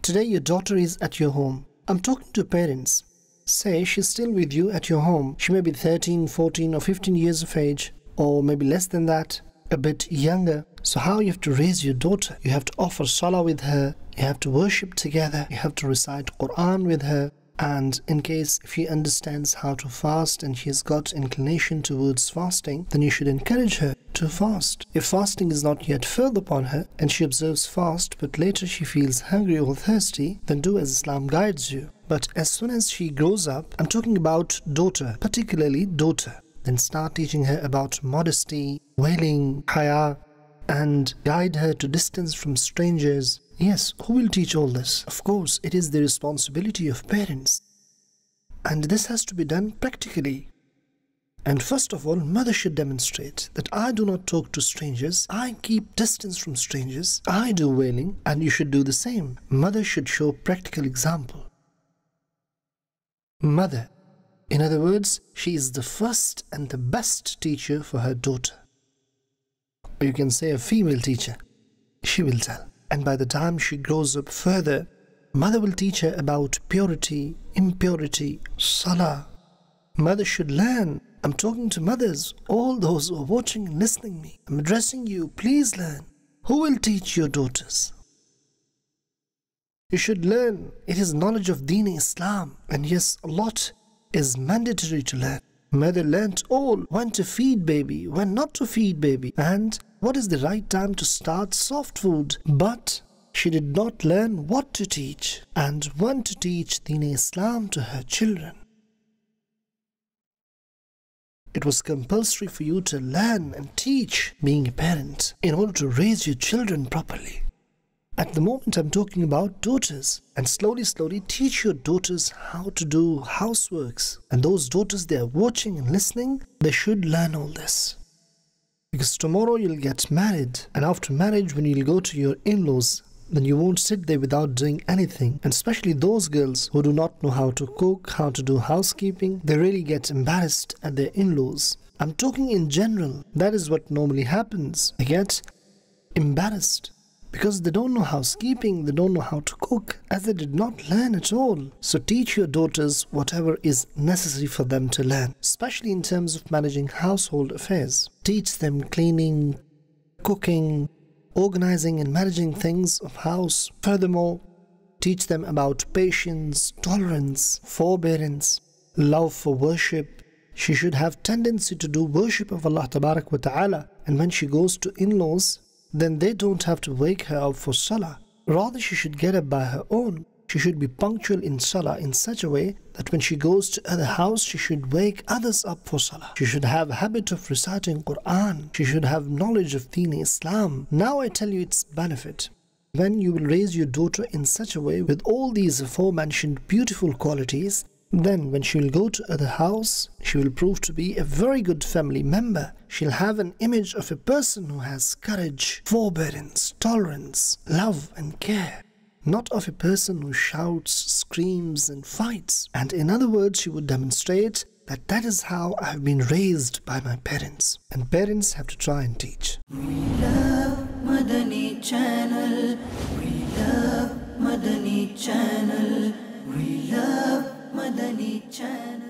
Today your daughter is at your home. I'm talking to parents. Say she's still with you at your home. She may be 13, 14 or 15 years of age, or maybe less than that, a bit younger. So how you have to raise your daughter? You have to offer salah with her, you have to worship together, you have to recite Quran with her, and in case if she understands how to fast and she has got inclination towards fasting, then you should encourage her to fast. If fasting is not yet filled upon her and she observes fast but later she feels hungry or thirsty, then do as Islam guides you. But as soon as she grows up, I'm talking about daughter, particularly daughter, then start teaching her about modesty, wailing, haya, and guide her to distance from strangers. Yes, who will teach all this? Of course, it is the responsibility of parents. And this has to be done practically. And first of all, mother should demonstrate that I do not talk to strangers, I keep distance from strangers, I do wailing, and you should do the same. Mother should show practical example. Mother, in other words, she is the first and the best teacher for her daughter. Or you can say a female teacher. She will tell. And by the time she grows up further, mother will teach her about purity, impurity, salah. Mother should learn. I'm talking to mothers, all those who are watching and listening me. I'm addressing you, please learn. Who will teach your daughters? You should learn. It is knowledge of Deen Islam. And yes, a lot is mandatory to learn. Mother learnt all, when to feed baby, when not to feed baby, and what is the right time to start soft food. But she did not learn what to teach and when to teach Deen Islam to her children. It was compulsory for you to learn and teach being a parent in order to raise your children properly. At the moment I'm talking about daughters, and slowly teach your daughters how to do houseworks. And those daughters, they are watching and listening, they should learn all this. Because tomorrow you'll get married, and after marriage when you'll go to your in-laws, then you won't sit there without doing anything. And especially those girls who do not know how to cook, how to do housekeeping, they really get embarrassed at their in-laws. I'm talking in general, that is what normally happens. They get embarrassed because they don't know housekeeping, they don't know how to cook, as they did not learn at all. So teach your daughters whatever is necessary for them to learn, especially in terms of managing household affairs. Teach them cleaning, cooking, organizing and managing things of house. Furthermore, teach them about patience, tolerance, forbearance, love for worship. She should have tendency to do worship of Allah Tabarak wa Ta'ala, and when she goes to in-laws, then they don't have to wake her up for salah. Rather, she should get up by her own. She should be punctual in salah in such a way that when she goes to other house, she should wake others up for salah. She should have a habit of reciting Quran. She should have knowledge of Deen Islam. Now I tell you its benefit. When you will raise your daughter in such a way with all these aforementioned beautiful qualities, then when she will go to other house, she will prove to be a very good family member. She'll have an image of a person who has courage, forbearance, tolerance, love and care. Not of a person who shouts, screams and fights. And in other words, she would demonstrate that that is how I have been raised by my parents. And parents have to try and teach. We love Madani Channel. We love Madani Channel. We love Madani Channel.